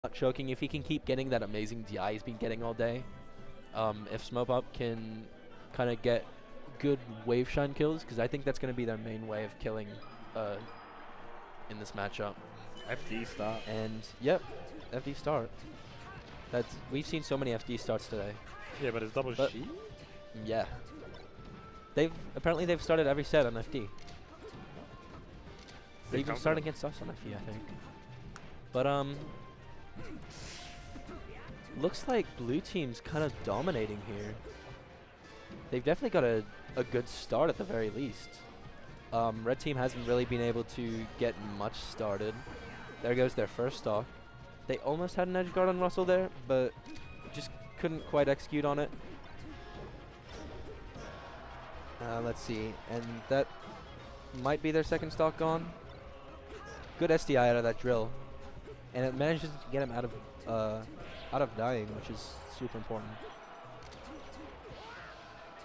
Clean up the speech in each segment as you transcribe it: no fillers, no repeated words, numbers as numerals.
not choking. If he can keep getting that amazing DI he's been getting all day, if SmopuP can kind of get good wave shine kills, because I think that's going to be their main way of killing in this matchup. FD start. And yep, FD start. We've seen so many FD starts today. Yeah, but it's double But sheet. yeah, apparently they've started every set on FD. They even started against us on FD, I think. But looks like blue team's kind of dominating here. They've definitely got a good start at the very least. Red team hasn't really been able to get much started. There goes their first stock. They almost had an edge guard on Russell there, but just couldn't quite execute on it. Let's see, and that might be their second stock gone. Good SDI out of that drill, and it manages to get him out of dying, which is super important.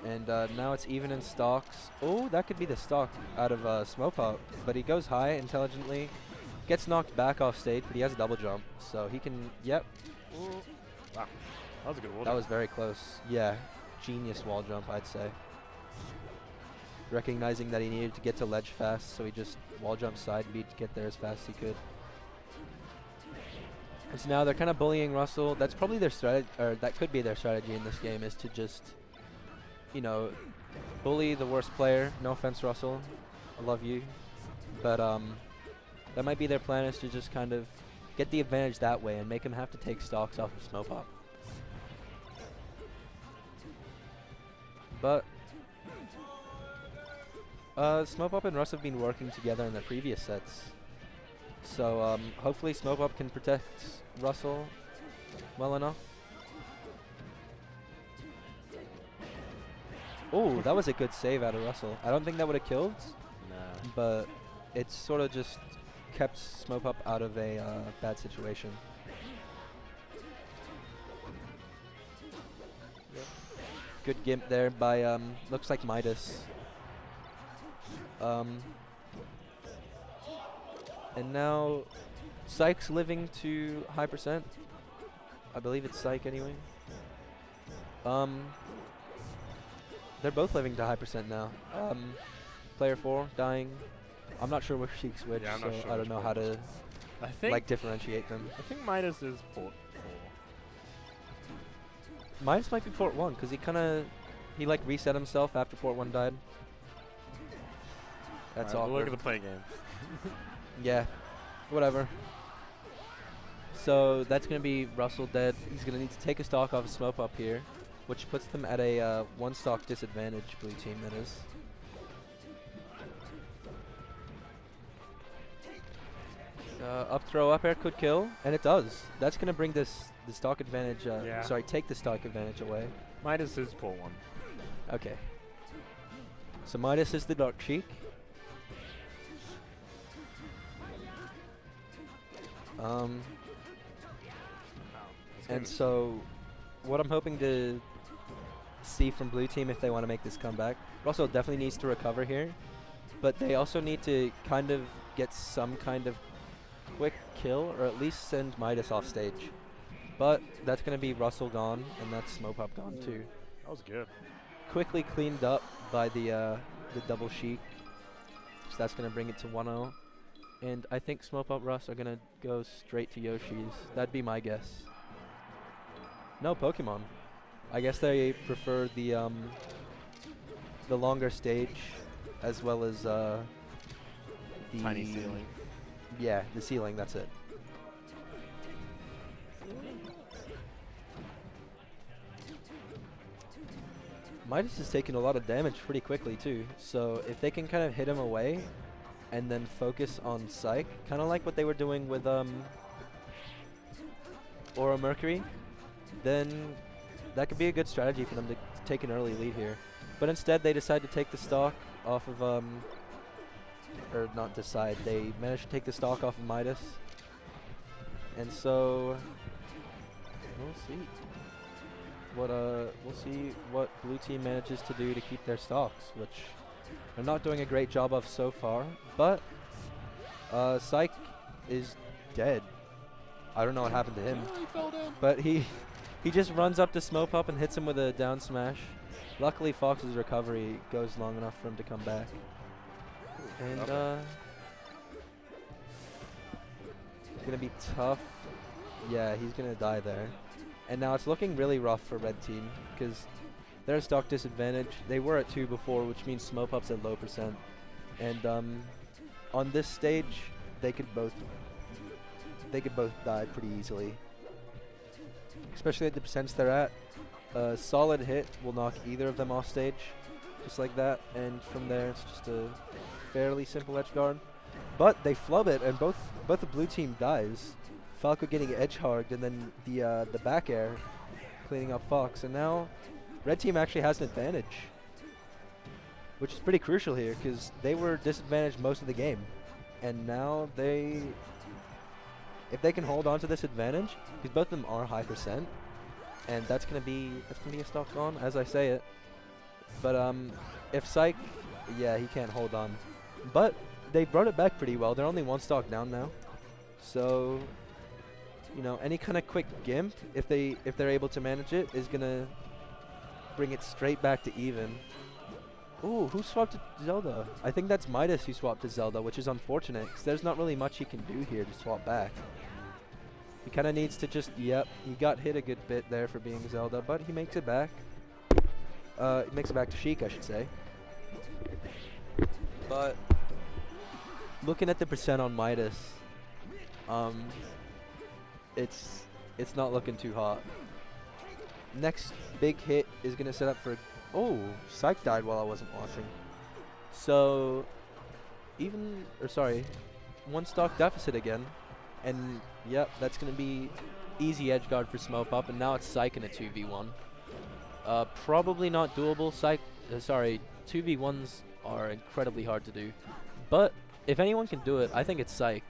And now it's even in stocks. Oh, that could be the stock out of SmopuP, but he goes high intelligently, gets knocked back off stage, but he has a double jump, so he can. Yep. Ooh. Wow, that was a good wall That jump. was very close. Yeah, genius wall jump, I'd say. Recognizing that he needed to get to ledge fast, so he just wall jumped side beat to get there as fast as he could. And so now they're kind of bullying Russell. That's probably their strategy, or that could be their strategy in this game, is to just, you know, bully the worst player. No offense, Russell, I love you, but that might be their plan, is to just kind of get the advantage that way and make him have to take stocks off of SmopuP. But SmopuP and Russ have been working together in the previous sets, so hopefully SmopuP can protect Russell well enough. Oh, that was a good save out of Russell. I don't think that would have killed, Nah. but it sort of just kept SmopuP out of a bad situation. Good gimp there by looks like Mytus. And now Syke's living to high percent. I believe it's Syke anyway. They're both living to high percent now. Player 4 dying. I'm not sure which Sheik's which, Yeah, I'm so not sure I don't which know one. how to I think like differentiate them. I think Mytus is port 4. Mytus might be port 1 because he like reset himself after port 1 died. That's Alright, we'll awkward. look at the play game. Yeah, whatever. So that's going to be Russell dead. He's going to need to take a stock off of SmopuP here, which puts them at a one stock disadvantage, blue team that is. Up throw, up air could kill, and it does. That's going to bring the stock advantage, Yeah. sorry, take the stock advantage away. Mytus is port 1. Okay. So Mytus is the Dark Cheek. And so what I'm hoping to see from blue team, if they want to make this comeback, Russell definitely needs to recover here, but they also need to kind of get some kind of quick kill, or at least send Mytus off stage. But that's going to be Russell gone, and that's SmopuP gone too. That was good. Quickly cleaned up by the double Sheik, so that's going to bring it to 1-0. And I think SmopuP Russ are going to go straight to Yoshi's. That'd be my guess. No Pokemon. I guess they prefer the longer stage, as well as the Tiny ceiling. Yeah, the ceiling. That's it. Mytus is taking a lot of damage pretty quickly too. So if they can kind of hit him away, and then focus on Syke, kind of like what they were doing with Aura Mercury, then that could be a good strategy for them to take an early lead here. But instead they decide to take the stock off of, or not decide, they managed to take the stock off of Mytus. And so, we'll see. We'll see what blue team manages to do to keep their stocks, which they're not doing a great job of so far. But Syke is dead. I don't know what happened to him. Oh, he fell down. But he just runs up to SmopuP and hits him with a down smash. Luckily, Fox's recovery goes long enough for him to come back. And it's gonna be tough. Yeah, he's gonna die there. And now it's looking really rough for red team because they're at stock disadvantage. They were at 2 before, which means SmopuP's at low %. And on this stage, they could both die pretty easily. Especially at the percents they're at. A solid hit will knock either of them off stage, just like that. And from there, it's just a fairly simple edge guard. But they flub it, and both the blue team dies. Falco getting edge hogged, and then the back air cleaning up Fox. And now, red team actually has an advantage, which is pretty crucial here because they were disadvantaged most of the game, and now if they can hold on to this advantage, because both of them are high %, and that's gonna be a stock on as I say it. But if Syke, yeah, he can't hold on, but they brought it back pretty well. They're only 1 stock down now, so you know, any kind of quick gimp, if they're able to manage it, is gonna bring it straight back to even. Ooh, who swapped to Zelda? I think that's Mytus who swapped to Zelda, which is unfortunate because there's not really much he can do here to swap back. He kind of needs to just, yep, he got hit a good bit there for being Zelda, but he makes it back. He makes it back to Syke, I should say. But looking at the % on Mytus, it's not looking too hot. Next big hit is gonna set up for. Oh, Syke died while I wasn't watching. So, 1 stock deficit again. And, yep, that's going to be easy edge guard for SmopuP. And now it's Syke in a 2v1. Probably not doable. 2v1s are incredibly hard to do. But, if anyone can do it, I think it's Syke.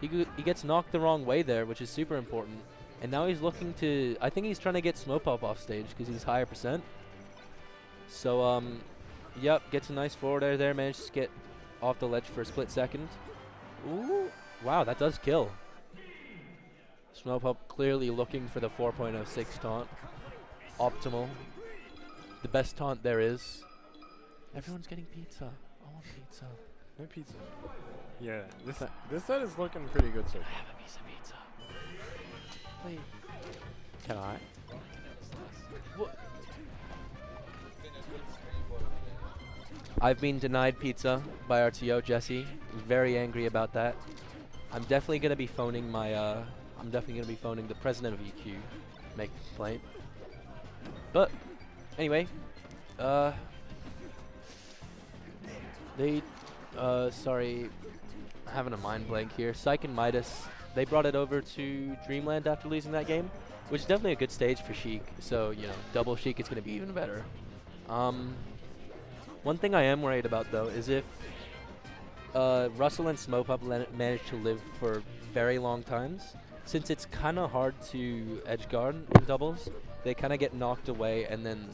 He gets knocked the wrong way there, which is super important. And now he's looking to, I think he's trying to get SmopuP off stage because he's higher %. So, yep, gets a nice forward air there, manages to get off the ledge for a split second. Ooh, wow, that does kill. SmopuP clearly looking for the 4.06 taunt. Optimal. The best taunt there is. Everyone's getting pizza. I want pizza. No pizza. Yeah, this set is looking pretty good so far. I have a piece of pizza. Wait. Can I? What? I've been denied pizza by RTO, Jesse. Very angry about that. I'm definitely gonna be phoning the president of EQ, make a complaint. But anyway, sorry, I'm having a mind blank here. Syke and Mytus, they brought it over to Dreamland after losing that game, which is definitely a good stage for Syke. So, you know, double Syke is going to be even better. One thing I am worried about, though, is if Russell and Smopup manage to live for very long times, since it's kind of hard to edge guard in doubles, they kind of get knocked away, and then,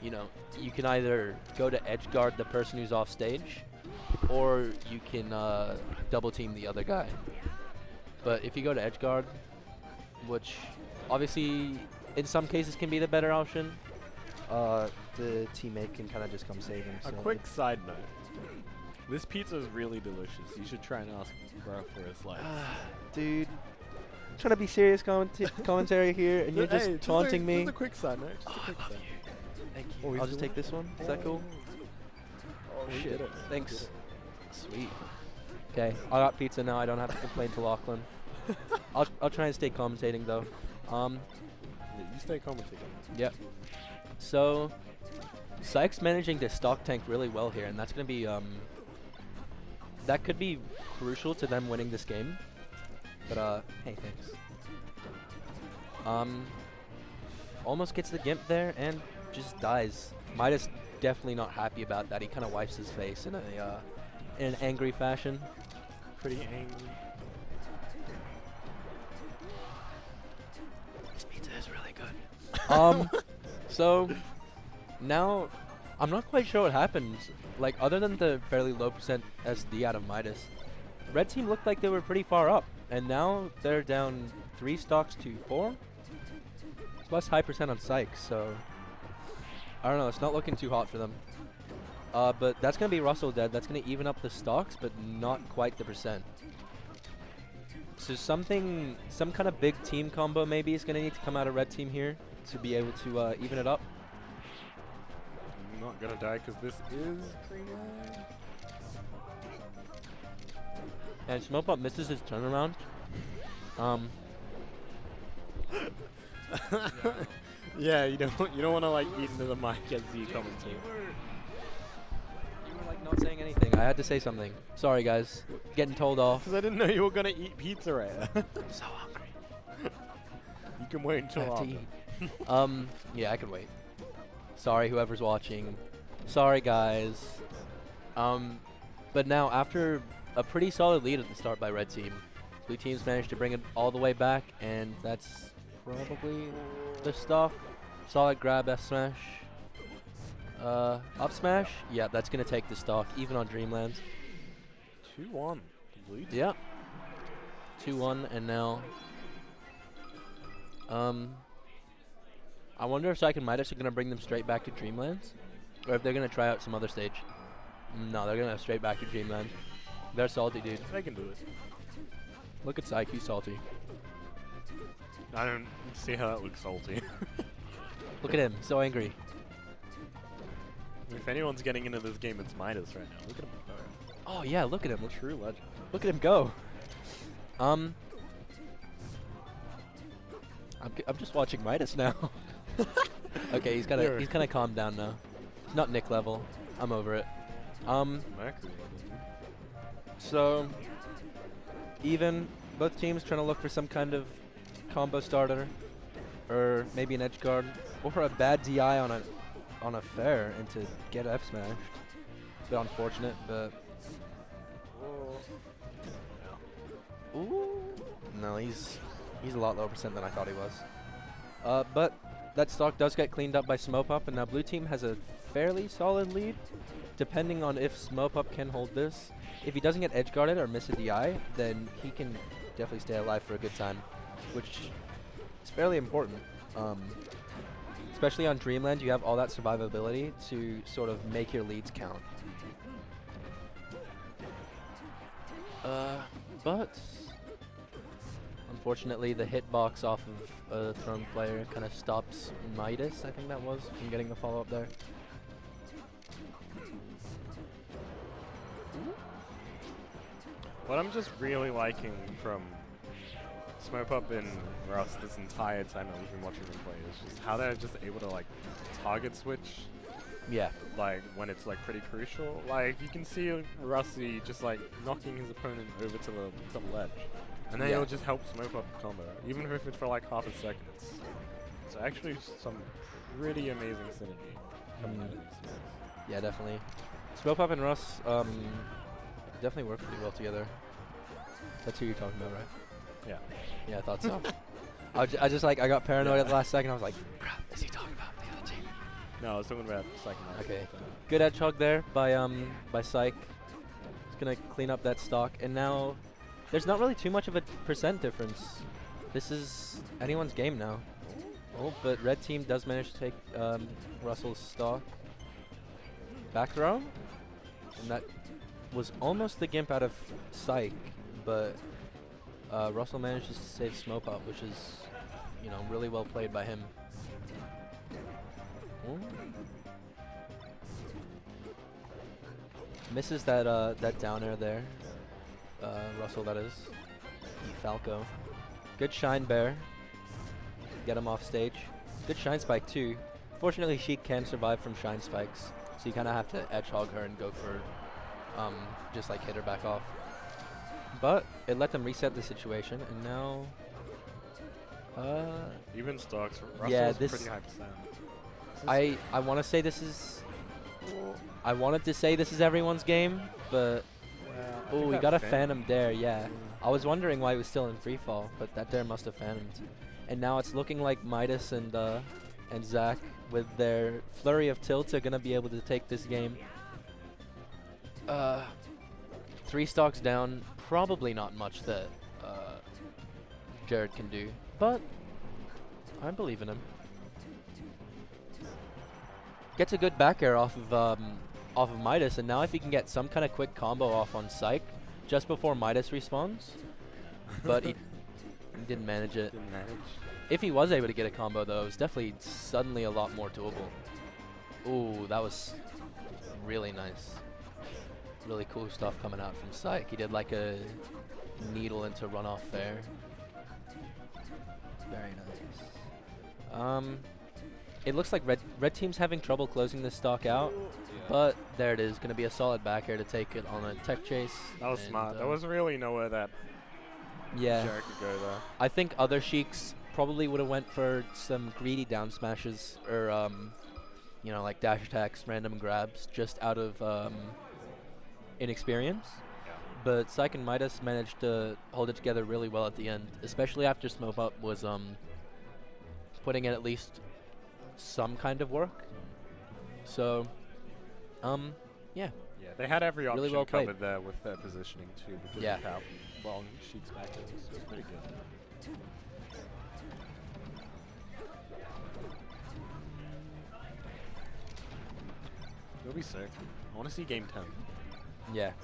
you know, you can either go to edge guard the person who's off stage, or you can double team the other guy. But if you go to edge guard, which obviously in some cases can be the better option, the teammate can kind of just come save him. A quick side note. This pizza is really delicious. You should try and ask bro for a slice. Dude, I'm trying to be serious commentary here, and you're just taunting me. Just a quick side note. Just a quick side. Thank you. I'll just take this one. Is that cool? Oh, shit. Thanks. Sweet. Okay, I got pizza now. I don't have to complain to Lachlan. I'll try and stay commentating though. Yeah, you stay commentating. Yep. So, Syke's managing to stock tank really well here, and that's gonna be that could be crucial to them winning this game. But hey, thanks. Almost gets the gimp there and just dies. Mytus definitely not happy about that. He kind of wipes his face in an angry fashion. Pretty angry. This pizza is really good. So now I'm not quite sure what happened. Like, other than the fairly low % SD out of Mytus, red team looked like they were pretty far up. And now they're down 3 stocks to 4. Plus high percent on Syke, so I don't know. It's not looking too hot for them. But that's going to be Russell dead. That's going to even up the stocks, but not quite the percent. So some kind of big team combo maybe is going to need to come out of red team here to be able to even it up. I'm not going to die because this is Dreamland. And SmopuP misses his turnaround. Yeah, you don't want to like eat into the mic as the commentator. You were like not saying anything. I had to say something. Sorry guys, getting told off. Because I didn't know you were gonna eat pizza right now. I'm so hungry. You can wait until I have to after. eat. Yeah, I can wait. Sorry whoever's watching. Sorry guys. But now after a pretty solid lead at the start by red team, blue team's managed to bring it all the way back, and that's probably the stuff. Solid grab F smash. Up smash? Yeah, that's gonna take the stock, even on Dreamland. 2-1. Lead. Yeah. 2-1, and now I wonder if Syke and Mytus are gonna bring them straight back to Dreamland, or if they're gonna try out some other stage. No, they're gonna go straight back to Dreamland. They're salty, dude. They can do it. Look at Syke, he's salty. I don't see how that looks salty. Look at him, so angry. If anyone's getting into this game, it's Mytus right now. Look at him go. Oh yeah, look at him. True legend. Look at him go. I'm just watching Mytus now. Okay, he's kind of calmed down now. He's not Nick level. I'm over it. So even both teams trying to look for some kind of combo starter, or maybe an edge guard, or for a bad DI on a fair and to get F smashed. It's a bit unfortunate, but ooh, no, he's a lot lower percent than I thought he was. But that stock does get cleaned up by SmopuP, and now blue team has a fairly solid lead, depending on if SmopuP can hold this. If he doesn't get edge guarded or miss a DI, then he can definitely stay alive for a good time, which is fairly important. Especially on Dreamland, you have all that survivability to sort of make your leads count. But unfortunately, the hitbox off of a thrown player kind of stops Mytus, I think that was, from getting the follow-up there. What I'm just really liking from SmopuP and Russ this entire time that we've been watching them play is just how they're just able to like target switch. Yeah. Like when it's like pretty crucial. Like you can see Rusty just like knocking his opponent over to the ledge. And then it'll just help SmopuP combo. Even if it's for like half a second. It's actually some pretty amazing synergy coming out of these guys. Yeah, definitely. SmopuP and Russ definitely work pretty well together. That's who you're talking about, right? Yeah. Yeah, I thought so. I got paranoid at the last second. I was like, crap, is he talking about the other team? No, I was talking about the second match. Okay. Good edge hug there by Syke. He's gonna clean up that stock, and now there's not really too much of a percent difference. This is anyone's game now. Oh, but red team does manage to take Russell's stock. Back throw, and that was almost the gimp out of Syke, but Russell manages to save SmopuP, which is, really well played by him. Ooh. Misses that down air there. Russell, that is. Falco. Good shine bear. Get him off stage. Good shine spike too. Fortunately, she can survive from shine spikes, so you kind of have to edge hog her and go for just like hit her back off. But it let them reset the situation, and now even stocks. Russell's yeah, this pretty high percent. I want to say this is. I wanted to say this is everyone's game, but oh, we got a phantom dare. Yeah, I was wondering why he was still in free fall, but that dare must have phantomed. And now it's looking like Mytus and Zach with their flurry of tilts are gonna be able to take this game. 3 stocks down, probably not much that Jared can do. But I believe in him. Gets a good back air off of Mytus, and now if he can get some kind of quick combo off on Syke just before Mytus respawns, but he didn't manage it. Didn't manage. If he was able to get a combo though, it was definitely suddenly a lot more doable. Ooh, that was really nice. Really cool stuff coming out from Syke. He did like a needle into runoff fair. Very nice. It looks like red team's having trouble closing this stock out, but there it is. Going to be a solid back air to take it on a tech chase. That was smart. There was really nowhere that Jared could go there. I think other Sheiks probably would have went for some greedy down smashes or, you know, like dash attacks, random grabs, just out of inexperience. Yeah. But Syke and Mytus managed to hold it together really well at the end, especially after Smopup was putting in at least some kind of work. So, yeah. Yeah, they had every option really well covered there with their positioning too, because of how long Sheik's back is. So it's pretty good. It'll be sick. I want to see game 10. Yeah. Game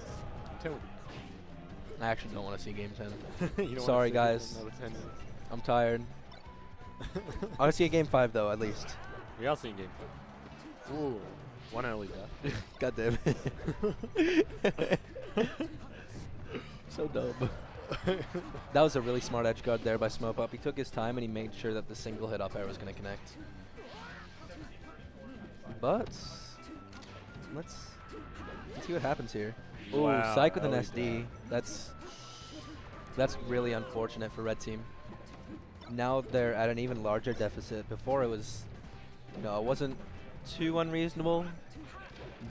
10 will be I actually don't want to see game 10. cool. You don't Sorry, wanna see guys. another 10 years. I'm tired. I want to see a game 5 though, at least. We are seeing game 5. Ooh, one early death. God damn it. So dumb. That was a really smart edge guard there by Smopup. He took his time and he made sure that the single hit up air was going to connect. But let's see what happens here. Ooh, Wow, Syke with an early SD. That's really unfortunate for red team. Now they're at an even larger deficit. Before it was, you know, it wasn't too unreasonable,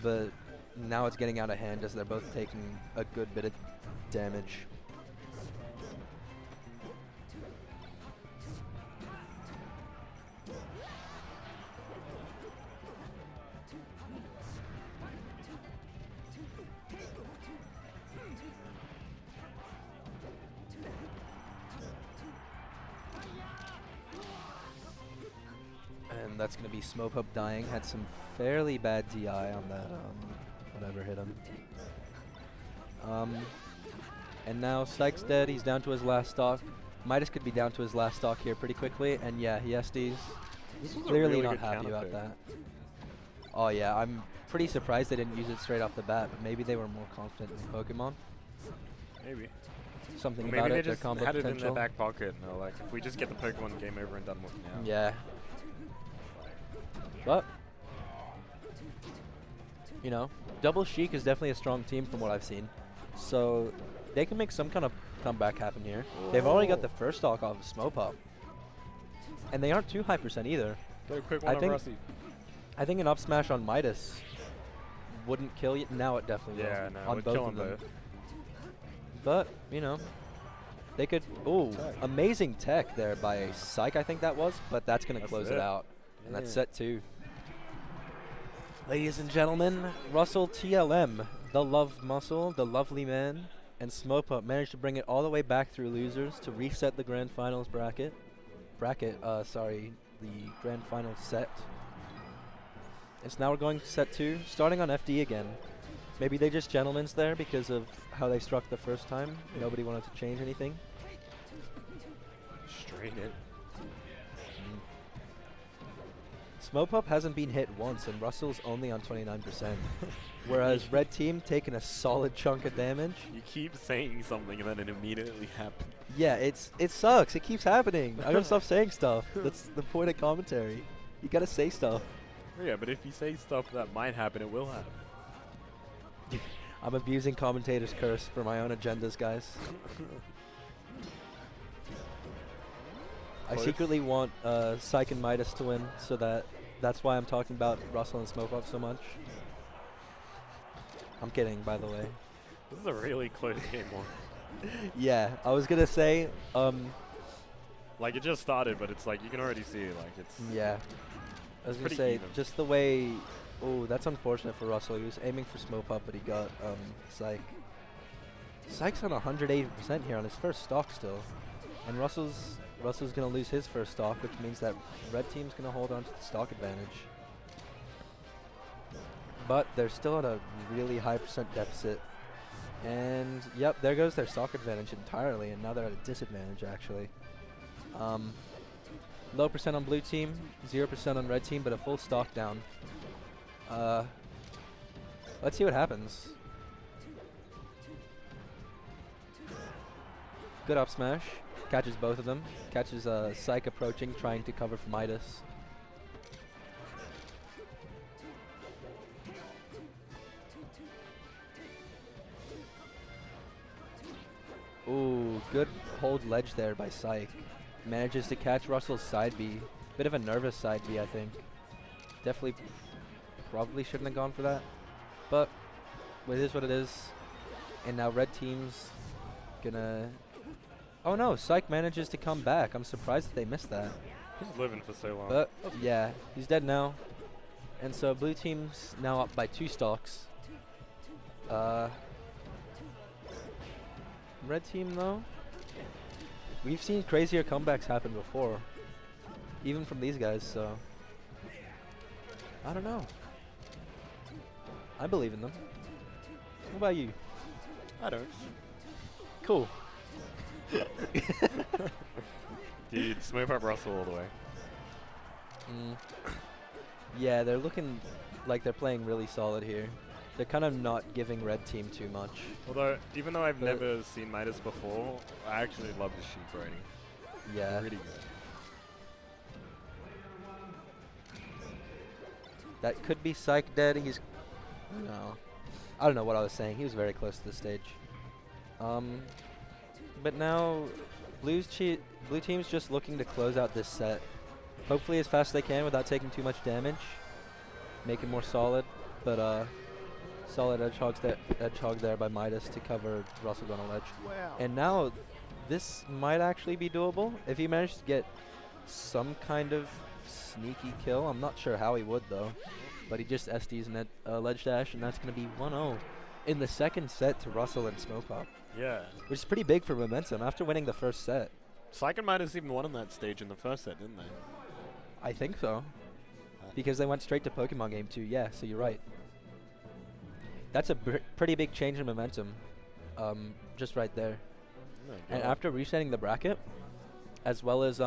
but now it's getting out of hand as they're both taking a good bit of damage. And that's going to be Smopup dying. Had some fairly bad DI on that, whatever hit him. And now Syke's dead. He's down to his last stock. Mytus could be down to his last stock here pretty quickly. And yeah, he SDs. This was Clearly a really not good happy about pick. that. Oh yeah, I'm pretty surprised they didn't use it straight off the bat, but maybe they were more confident in Pokemon. Maybe. Something Maybe about they it, their just combo had it in their potential. back pocket. No, like if we just get the Pokemon game over and done with now. Yeah. But, you know, Double Sheik is definitely a strong team from what I've seen. So they can make some kind of comeback happen here. They've already got the first stock off of Smopup. And they aren't too high percent either. Get a quick one on Russie. I think an up smash on Mytus wouldn't kill you. Now it definitely will. Yeah, no, on would both kill of them them. both. But, you know, they could... Ooh, amazing tech there by Syke, I think that was. But that's going to close it out. And that's set 2. Ladies and gentlemen, RussellTLM, the love muscle, the lovely man, and Smopup managed to bring it all the way back through losers to reset the grand finals bracket. The grand finals set. And so now we're going to set 2, starting on FD again. Maybe they just gentlemen's there because of how they struck the first time. Nobody wanted to change anything. Straight in. Smopup hasn't been hit once, and Russell's only on 29%. Whereas red team taking a solid chunk of damage. You keep saying something and then it immediately happens. Yeah, it sucks. It keeps happening. I gotta stop saying stuff. That's the point of commentary. You gotta say stuff. Yeah, but if you say stuff that might happen, it will happen. I'm abusing commentators' curse for my own agendas, guys. I secretly want Syke and Mytus to win, so that's why I'm talking about Russell and Smopup so much. I'm kidding, by the way. This is a really close game one. Yeah, I was gonna say, like it just started, but it's like you can already see like it's. Yeah, I was gonna say just the way. Oh, that's unfortunate for Russell. He was aiming for Smopup, but he got Syke. Syke's on 180% here on his first stock still. And Russell's going to lose his first stock, which means that red team's going to hold on to the stock advantage. But they're still at a really high percent deficit. And yep, there goes their stock advantage entirely, and now they're at a disadvantage actually. Low percent on blue team, 0% on red team, but a full stock down. Let's see what happens. Good up smash. Catches both of them. Catches Syke approaching, trying to cover for Mytus. Ooh, good hold ledge there by Syke. Manages to catch Russell's side B. Bit of a nervous side B, I think. Definitely probably shouldn't have gone for that. But it is what it is. And now red team's gonna... Oh no, Syke manages to come back. I'm surprised that they missed that. He's living for so long. But yeah, he's dead now. And so blue team's now up by 2 stocks. Red team though, we've seen crazier comebacks happen before, even from these guys, so I don't know. I believe in them. What about you? I don't. Cool. Dude, SmopuP Russell all the way. Yeah, they're looking like they're playing really solid here. They're kind of not giving red team too much. Although, even though I've never seen Mytus before, I actually love the sheep rating. Yeah. Really good. That could be Syke dead. He's... No. I don't know what I was saying. He was very close to the stage. But now, blue team's just looking to close out this set. Hopefully as fast as they can without taking too much damage. Make it more solid. But, solid edge hog there by Mytus to cover Russell on a ledge. Wow. And now, this might actually be doable. If he managed to get some kind of sneaky kill. I'm not sure how he would, though. But he just SDs net ledge dash, and that's going to be 1-0 in the second set to Russell and SmopuP. Yeah. Which is pretty big for momentum after winning the first set. Syke and Mytus even won on that stage in the first set, didn't they? I think so. Because they went straight to Pokemon Game 2. Yeah, so you're right. That's a pretty big change in momentum. Just right there. Oh, and after resetting the bracket, as well as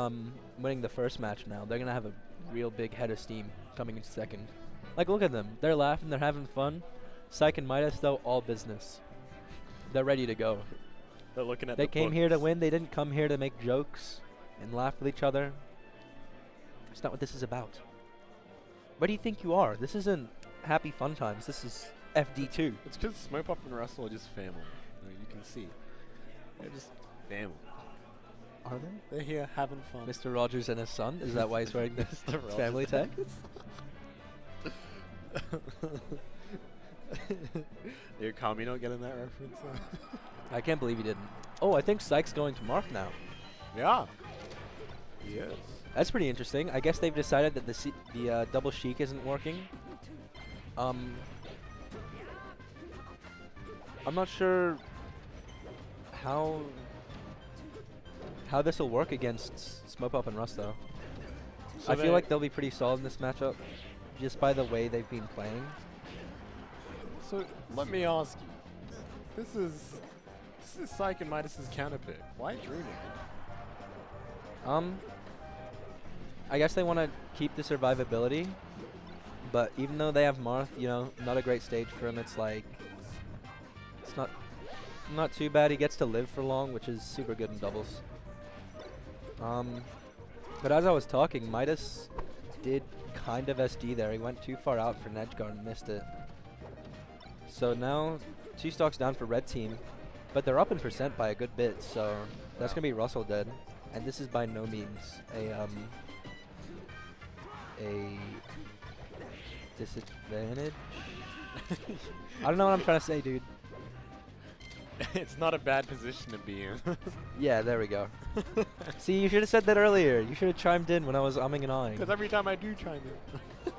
winning the first match now, they're going to have a real big head of steam coming in second. Like, look at them. They're laughing. They're having fun. Syke and Mytus, though, all business. They're ready to go. They're looking at They came here to win. They didn't come here to make jokes and laugh with each other. That's not what this is about. What do you think you are? This isn't happy fun times. This is FD2. It's because SmopuP and Russell are just family. You can see. They're just family. Are they? They're here having fun. Mr. Rogers and his son? Is that why he's wearing this family tag? You're calm, you're not getting that reference? I can't believe he didn't. Oh, I think Syke's going to Marth now. Yeah. He is. That's pretty interesting. I guess they've decided that the double Sheik isn't working. I'm not sure how this will work against SmopuP and Russ, though. So I feel like they'll be pretty solid in this matchup, just by the way they've been playing. So let me ask you, this is Syke and Mytus' counter pick. Why Dreaming? I guess they want to keep the survivability, but even though they have Marth, you know, not a great stage for him. It's like it's not too bad. He gets to live for long, which is super good in doubles. But as I was talking, Mytus did kind of SD there. He went too far out for an edge guard and missed it. So now 2 stocks down for red team, but they're up in percent by a good bit. So that's gonna be Russell dead, and this is by no means a disadvantage. I don't know what I'm trying to say, dude. It's not a bad position to be in. Yeah, there we go. See, you should have said that earlier. You should have chimed in when I was umming and ahhing. Because every time I do chime in.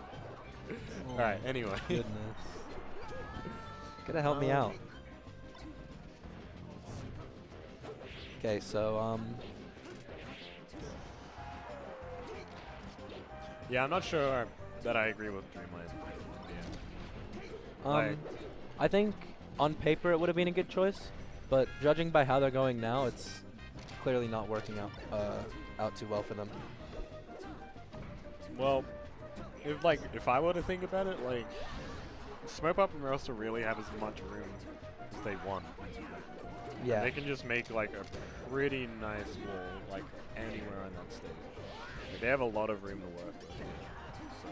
Alright, anyway. Goodness. Gotta help me out. Okay, so Yeah, I'm not sure that I agree with Dreamland. Yeah. I think on paper it would have been a good choice, but judging by how they're going now, it's clearly not working out too well for them. Well, if I were to think about it, like, SmopuP and Russell really have as much room as they want. Yeah. And they can just make like a pretty nice wall, like anywhere on that stage. Like, they have a lot of room to work with. So.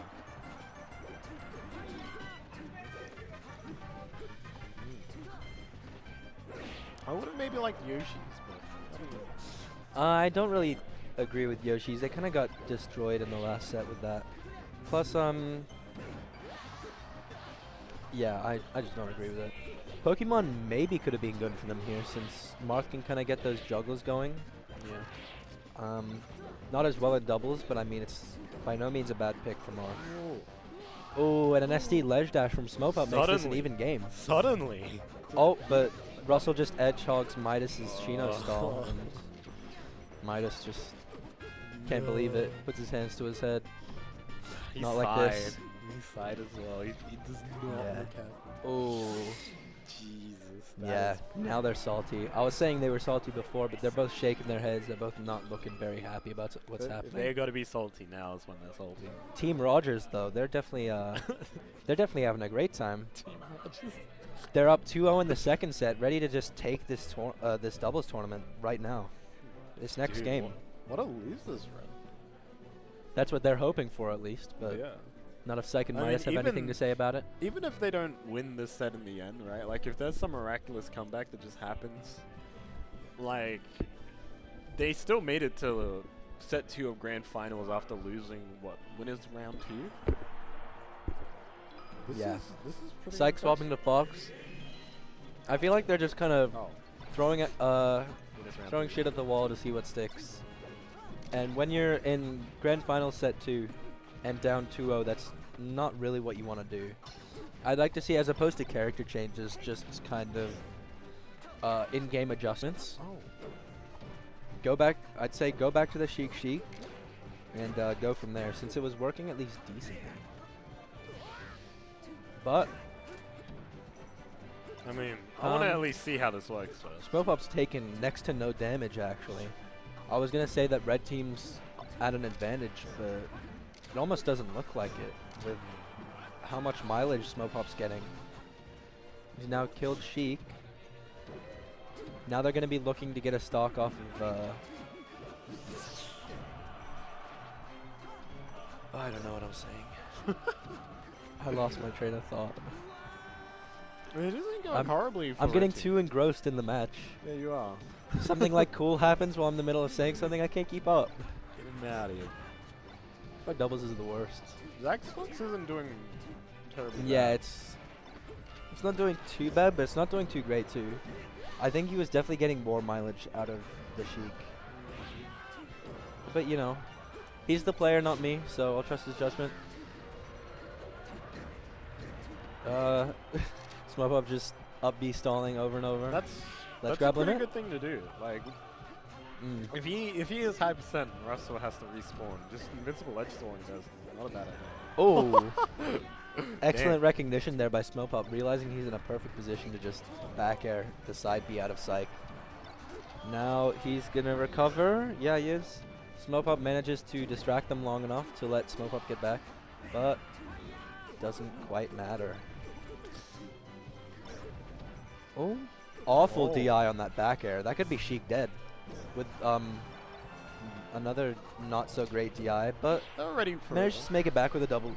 I would have maybe liked Yoshi's, but I don't know. I don't really agree with Yoshi's. They kind of got destroyed in the last set with that. Plus, yeah, I just don't agree with it. Pokemon maybe could have been good for them here, since Marth can kind of get those juggles going. Yeah. Not as well in doubles, but I mean, it's by no means a bad pick for Marth. Oh, and an SD ledge dash from SmopuP makes this an even game. Suddenly. Oh, but Russell just edge hogs Mytus' Chino stall, and Mytus just can't believe it. Puts his hands to his head. He Not sighed. like this. He sighed as well. He does not Yeah. look happy. Oh. Jesus. Yeah, now they're salty. I was saying they were salty before, but they're both shaking their heads. They're both not looking very happy about what's happening. They got to be salty now. Is when they're salty. Team Rogers, though, they're definitely having a great time. Team Rogers. They're up 2-0 in the second set, ready to just take this this doubles tournament right now. This next game. What a losers run. That's what they're hoping for, at least. But Yeah. not if Syke and I Mytus mean, have anything to say about it. Even if they don't win this set in the end, right? Like, if there's some miraculous comeback that just happens, like, they still made it to set 2 of grand finals after losing, what, winners round 2? This is pretty Syke swapping to Fox. I feel like they're just kind of throwing shit at the wall to see what sticks. And when you're in grand final set 2 and down 2-0, that's not really what you want to do. I'd like to see, as opposed to character changes, just kind of in-game adjustments. I'd say go back to the Sheik and go from there, since it was working at least decently. But I mean, I want to at least see how this works first. SmopuP's taken next to no damage, actually. I was going to say that red team's at an advantage, but it almost doesn't look like it with how much mileage SmopuP's getting. He's now killed Sheik. Now they're going to be looking to get a stock off of... I don't know what I'm saying. I lost my train of thought. It isn't going horribly for I'm getting red team. too engrossed in the match. Yeah, you are. Something like cool happens while I'm in the middle of saying something, I can't keep up. Get him out of here. My doubles is the worst. Zax's Fox isn't doing terribly Yeah, bad. it's not doing too bad, but it's not doing too great too. I think he was definitely getting more mileage out of the Sheik. But you know, he's the player, not me, so I'll trust his judgment. SmopuP just up B stalling over and over. That's a grab pretty limit. good thing to do. Like, if he is high percent, Russell has to respawn. Just invincible edge stalling does not a bad idea. Oh, excellent recognition there by SmopuP, realizing he's in a perfect position to just back air the side B out of Syke. Now he's gonna recover. Yeah, he is. SmopuP manages to distract them long enough to let SmopuP get back, but doesn't quite matter. Oh, awful DI on that back air. That could be Sheik dead with another not so great DI, but They're ready for managed to make it back with a double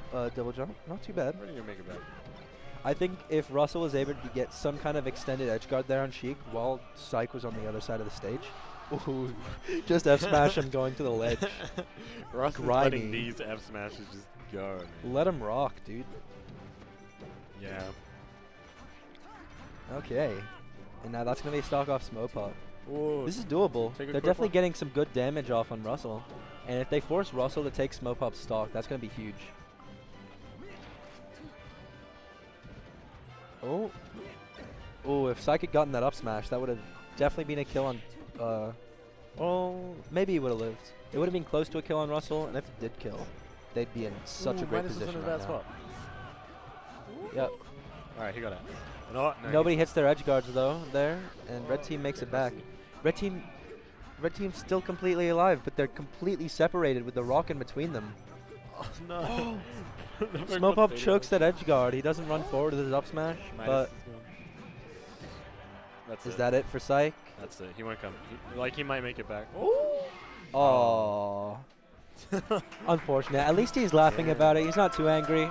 jump. Not too bad. ready to make it back. I think if Russell was able to get some kind of extended edge guard there on Sheik while Syke was on the other side of the stage. Ooh, just F smash him going to the ledge. Russell's letting these F smashes just go, man. Let him rock, dude. Yeah. Okay. And now that's going to be a stock off SmopuP. Ooh, This is doable. Take a They're quick definitely one. getting some good damage off on Russell. And if they force Russell to take SmopuP's stock, that's going to be huge. Oh. Oh, if Syke had gotten that up smash, that would have definitely been a kill on... well, maybe he would have lived. It would have been close to a kill on Russell, and if it did kill, they'd be in such a great Mytus is in position a right bad now. spot. Yep. Alright, he got it. No, Nobody hits their edge guards though there, and red team makes it back. Rusty. Red team's still completely alive, but they're completely separated with the rock in between them. Oh no. smopup chokes that edge guard. He doesn't run forward with his up smash, but is that it for Syke? That's it. He won't come. He might make it back. Oh. Unfortunate. At least he's laughing about it. He's not too angry.